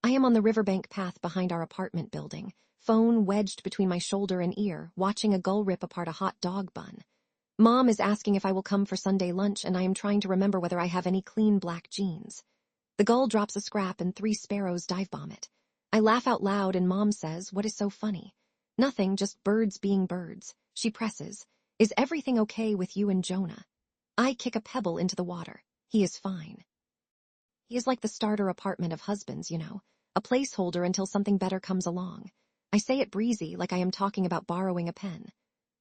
I am on the riverbank path behind our apartment building, phone wedged between my shoulder and ear, watching a gull rip apart a hot dog bun. Mom is asking if I will come for Sunday lunch, and I am trying to remember whether I have any clean black jeans. The gull drops a scrap and 3 sparrows dive bomb it. I laugh out loud and Mom says, "What is so funny?" "Nothing, just birds being birds." She presses, "Is everything okay with you and Jonah?" I kick a pebble into the water. He is fine. He is like the starter apartment of husbands, a placeholder until something better comes along. I say it breezy, like I am talking about borrowing a pen.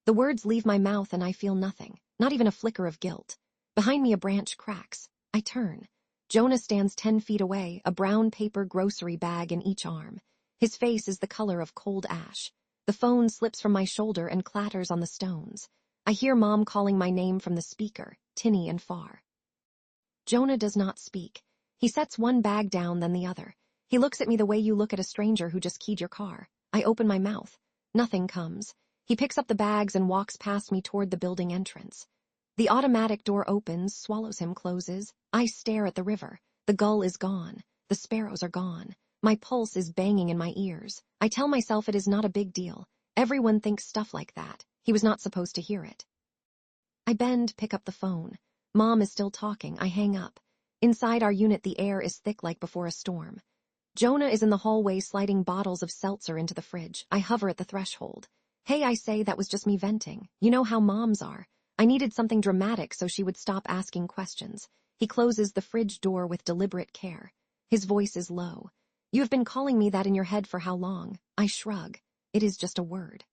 The words leave my mouth and I feel nothing, not even a flicker of guilt. Behind me a branch cracks. I turn. Jonah stands 10 feet away, a brown paper grocery bag in each arm. His face is the color of cold ash. The phone slips from my shoulder and clatters on the stones. I hear Mom calling my name from the speaker, tinny and far. Jonah does not speak. He sets one bag down, then the other. He looks at me the way you look at a stranger who just keyed your car. I open my mouth. Nothing comes. He picks up the bags and walks past me toward the building entrance. The automatic door opens, swallows him, closes. I stare at the river. The gull is gone. The sparrows are gone. My pulse is banging in my ears. I tell myself it is not a big deal. Everyone thinks stuff like that. He was not supposed to hear it. I bend, pick up the phone. Mom is still talking. I hang up. Inside our unit, the air is thick like before a storm. Jonah is in the hallway sliding bottles of seltzer into the fridge. I hover at the threshold. "Hey," I say, "that was just me venting. You know how moms are." I needed something dramatic so she would stop asking questions. He closes the fridge door with deliberate care. His voice is low. "You have been calling me that in your head for how long?" I shrug. It is just a word.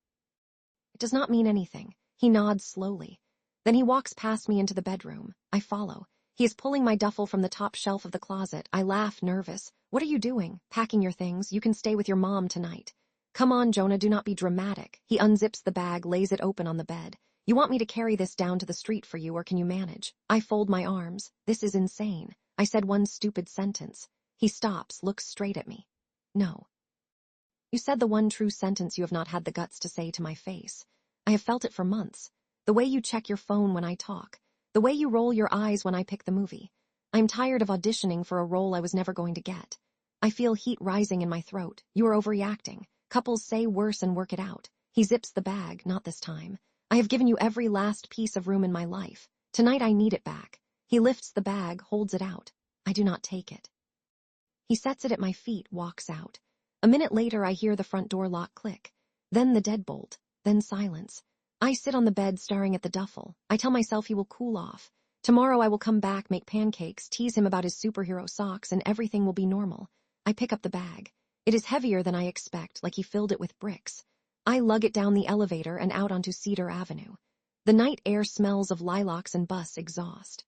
It does not mean anything. He nods slowly. Then he walks past me into the bedroom. I follow. He is pulling my duffel from the top shelf of the closet. I laugh, nervous. "What are you doing?" "Packing your things. You can stay with your mom tonight." "Come on, Jonah, do not be dramatic." He unzips the bag, lays it open on the bed. "You want me to carry this down to the street for you, or can you manage?" I fold my arms. This is insane. I said one stupid sentence. He stops, looks straight at me. "No. You said the one true sentence you have not had the guts to say to my face. I have felt it for months. The way you check your phone when I talk. The way you roll your eyes when I pick the movie. I'm tired of auditioning for a role I was never going to get. I feel heat rising in my throat. You are overreacting. Couples say worse and work it out." He zips the bag, "Not this time. I have given you every last piece of room in my life. Tonight I need it back." He lifts the bag, holds it out. I do not take it. He sets it at my feet, walks out. A minute later I hear the front door lock click. Then the deadbolt. Then silence. I sit on the bed staring at the duffel. I tell myself he will cool off. Tomorrow I will come back, make pancakes, tease him about his superhero socks, and everything will be normal. I pick up the bag. It is heavier than I expect, like he filled it with bricks. I lug it down the elevator and out onto Cedar Avenue. The night air smells of lilacs and bus exhaust.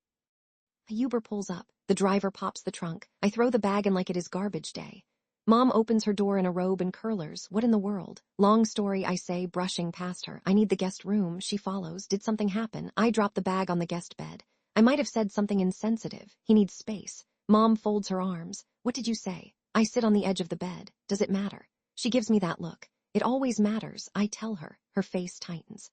A Uber pulls up. The driver pops the trunk. I throw the bag in like it is garbage day. Mom opens her door in a robe and curlers. "What in the world?" "Long story," I say, brushing past her. "I need the guest room." She follows. "Did something happen?" I drop the bag on the guest bed. I might have said something insensitive. He needs space. Mom folds her arms. "What did you say?" I sit on the edge of the bed. "Does it matter?" She gives me that look. "It always matters," I tell her. Her face tightens.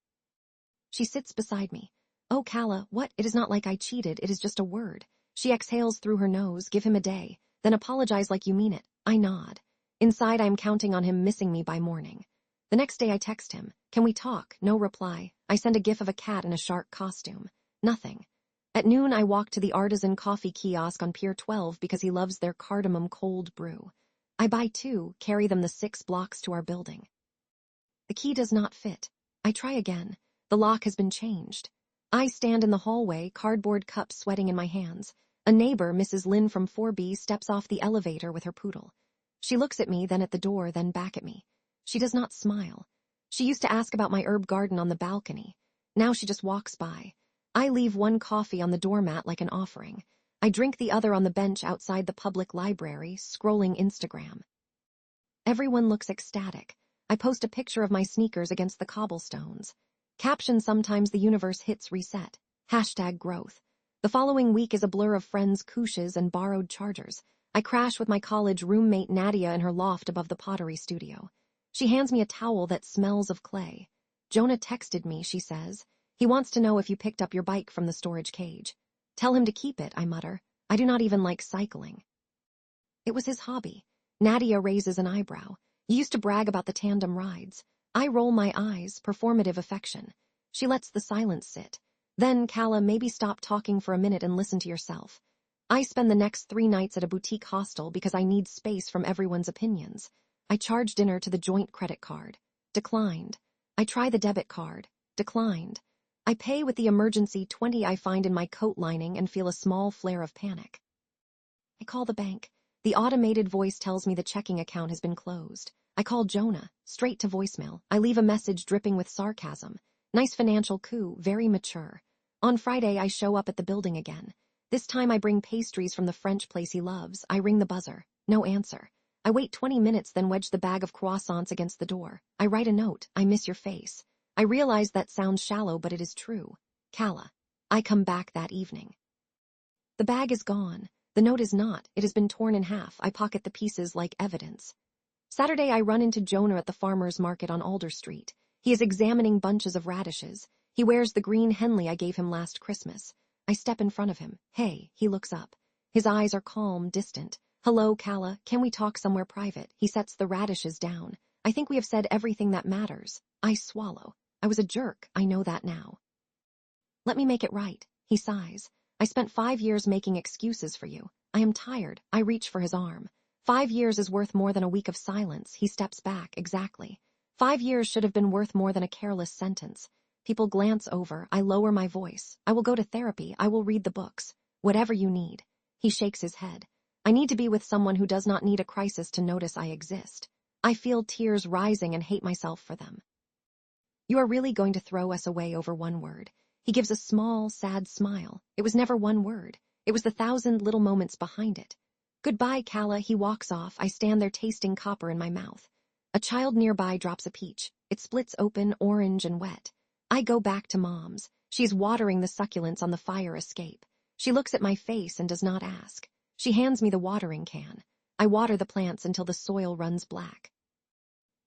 She sits beside me. "Oh, Calla, what? It is not like I cheated. It is just a word." She exhales through her nose. "Give him a day. Then apologize like you mean it." I nod. Inside, I'm counting on him missing me by morning. The next day I text him. "Can we talk?" No reply. I send a gif of a cat in a shark costume. Nothing. At noon, I walk to the Artisan coffee kiosk on Pier 12 because he loves their cardamom cold brew. I buy 2, carry them the 6 blocks to our building. The key does not fit. I try again. The lock has been changed. I stand in the hallway, cardboard cups sweating in my hands. A neighbor, Mrs. Lynn from 4B, steps off the elevator with her poodle. She looks at me, then at the door, then back at me. She does not smile. She used to ask about my herb garden on the balcony. Now she just walks by. I leave one coffee on the doormat like an offering. I drink the other on the bench outside the public library, scrolling Instagram. Everyone looks ecstatic. I post a picture of my sneakers against the cobblestones. Caption: "Sometimes the universe hits reset." #growth. The following week is a blur of friends' couches and borrowed chargers. I crash with my college roommate Nadia in her loft above the pottery studio. She hands me a towel that smells of clay. "Jonah texted me," she says. "He wants to know if you picked up your bike from the storage cage." "Tell him to keep it," I mutter. I do not even like cycling. It was his hobby. Nadia raises an eyebrow. You used to brag about the tandem rides. I roll my eyes, performative affection. She lets the silence sit. Then, Calla, maybe stop talking for a minute and listen to yourself. I spend the next 3 nights at a boutique hostel because I need space from everyone's opinions. I charge dinner to the joint credit card. Declined. I try the debit card. Declined. I pay with the emergency 20 I find in my coat lining and feel a small flare of panic. I call the bank. The automated voice tells me the checking account has been closed. I call Jonah, straight to voicemail. I leave a message dripping with sarcasm. Nice financial coup, very mature. On Friday, I show up at the building again. This time I bring pastries from the French place he loves. I ring the buzzer. No answer. I wait 20 minutes, then wedge the bag of croissants against the door. I write a note. I miss your face. I realize that sounds shallow, but it is true. Calla. I come back that evening. The bag is gone. The note is not. It has been torn in half. I pocket the pieces like evidence. Saturday, I run into Jonah at the farmer's market on Alder Street. He is examining bunches of radishes. He wears the green Henley I gave him last Christmas. I step in front of him. Hey, he looks up. His eyes are calm, distant. Hello, Calla, can we talk somewhere private? He sets the radishes down. I think we have said everything that matters. I swallow. I was a jerk, I know that now. Let me make it right. He sighs. I spent 5 years making excuses for you. I am tired. I reach for his arm. 5 years is worth more than a week of silence. He steps back, exactly. 5 years should have been worth more than a careless sentence. People glance over. I lower my voice. I will go to therapy. I will read the books. Whatever you need. He shakes his head. I need to be with someone who does not need a crisis to notice I exist. I feel tears rising and hate myself for them. You are really going to throw us away over one word. He gives a small, sad smile. It was never one word. It was the 1,000 little moments behind it. Goodbye, Calla. He walks off. I stand there tasting copper in my mouth. A child nearby drops a peach. It splits open, orange and wet. I go back to Mom's. She's watering the succulents on the fire escape. She looks at my face and does not ask. She hands me the watering can. I water the plants until the soil runs black.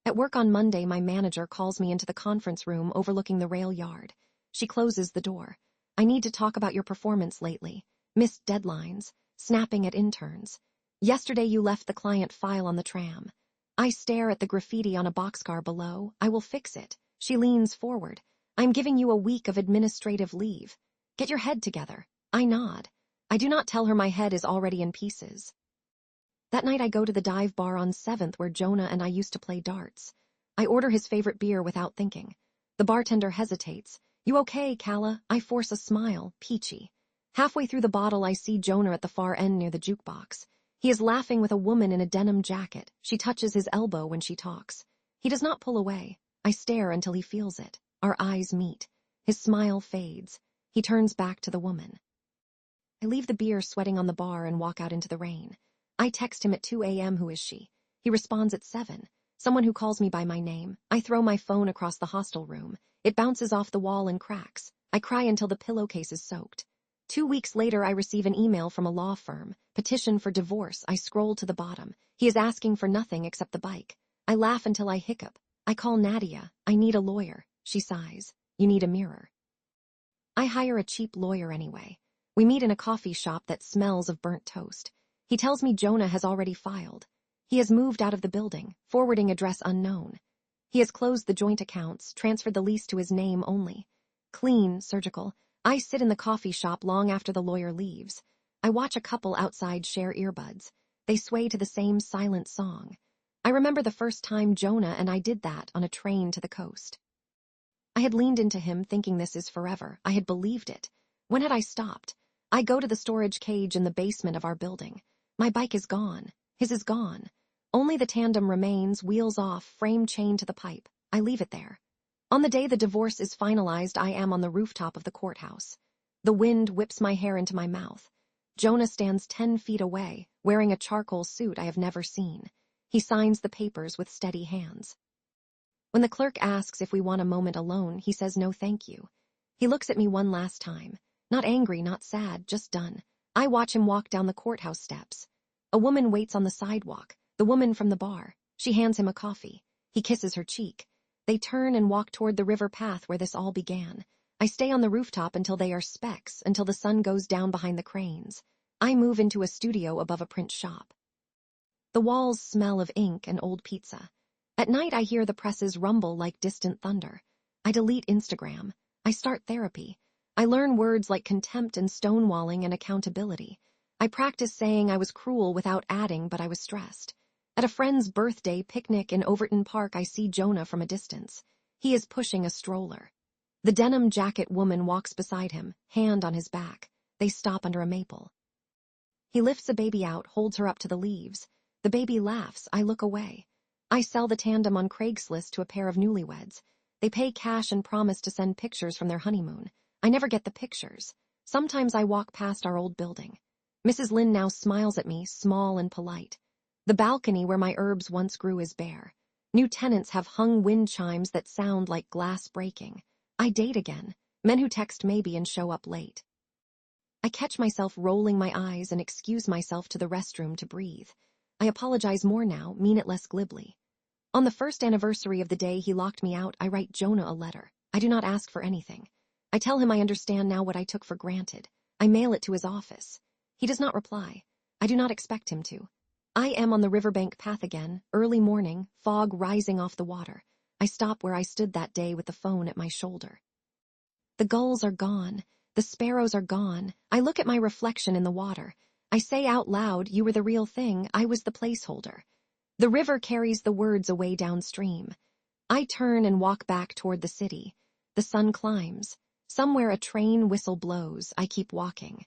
At work on Monday, my manager calls me into the conference room overlooking the rail yard. She closes the door. I need to talk about your performance lately. Missed deadlines. Snapping at interns. Yesterday you left the client file on the tram. I stare at the graffiti on a boxcar below. I will fix it. She leans forward. I'm giving you a week of administrative leave. Get your head together. I nod. I do not tell her my head is already in pieces. That night I go to the dive bar on 7th where Jonah and I used to play darts. I order his favorite beer without thinking. The bartender hesitates. You okay, Calla? I force a smile, peachy. Halfway through the bottle I see Jonah at the far end near the jukebox. He is laughing with a woman in a denim jacket. She touches his elbow when she talks. He does not pull away. I stare until he feels it. Our eyes meet. His smile fades. He turns back to the woman. I leave the beer sweating on the bar and walk out into the rain. I text him at 2 a.m. Who is she? He responds at 7. Someone who calls me by my name. I throw my phone across the hostel room. It bounces off the wall and cracks. I cry until the pillowcase is soaked. 2 weeks later, I receive an email from a law firm. Petition for divorce. I scroll to the bottom. He is asking for nothing except the bike. I laugh until I hiccup. I call Nadia. I need a lawyer. She sighs. You need a mirror. I hire a cheap lawyer anyway. We meet in a coffee shop that smells of burnt toast. He tells me Jonah has already filed. He has moved out of the building, forwarding address unknown. He has closed the joint accounts, transferred the lease to his name only. Clean, surgical. I sit in the coffee shop long after the lawyer leaves. I watch a couple outside share earbuds. They sway to the same silent song. I remember the first time Jonah and I did that on a train to the coast. I had leaned into him thinking this is forever. I had believed it. When had I stopped? I go to the storage cage in the basement of our building. My bike is gone. His is gone. Only the tandem remains, wheels off, frame chained to the pipe. I leave it there. On the day the divorce is finalized, I am on the rooftop of the courthouse. The wind whips my hair into my mouth. Jonah stands 10 feet away, wearing a charcoal suit I have never seen. He signs the papers with steady hands. When the clerk asks if we want a moment alone, he says no thank you. He looks at me one last time. Not angry, not sad, just done. I watch him walk down the courthouse steps. A woman waits on the sidewalk, the woman from the bar. She hands him a coffee. He kisses her cheek. They turn and walk toward the river path where this all began. I stay on the rooftop until they are specks, until the sun goes down behind the cranes. I move into a studio above a print shop. The walls smell of ink and old pizza. At night I hear the presses rumble like distant thunder. I delete Instagram. I start therapy. I learn words like contempt and stonewalling and accountability. I practice saying I was cruel without adding, but I was stressed. At a friend's birthday picnic in Overton Park, I see Jonah from a distance. He is pushing a stroller. The denim jacket woman walks beside him, hand on his back. They stop under a maple. He lifts a baby out, holds her up to the leaves. The baby laughs. I look away. I sell the tandem on Craigslist to a pair of newlyweds. They pay cash and promise to send pictures from their honeymoon. I never get the pictures. Sometimes I walk past our old building. Mrs. Lynn now smiles at me, small and polite. The balcony where my herbs once grew is bare. New tenants have hung wind chimes that sound like glass breaking. I date again. Men who text maybe and show up late. I catch myself rolling my eyes and excuse myself to the restroom to breathe. I apologize more now, mean it less glibly. On the first anniversary of the day he locked me out, I write Jonah a letter. I do not ask for anything. I tell him I understand now what I took for granted. I mail it to his office. He does not reply. I do not expect him to. I am on the riverbank path again, early morning, fog rising off the water. I stop where I stood that day with the phone at my shoulder. The gulls are gone. The sparrows are gone. I look at my reflection in the water. I say out loud, you were the real thing, I was the placeholder. The river carries the words away downstream. I turn and walk back toward the city. The sun climbs. Somewhere a train whistle blows. I keep walking.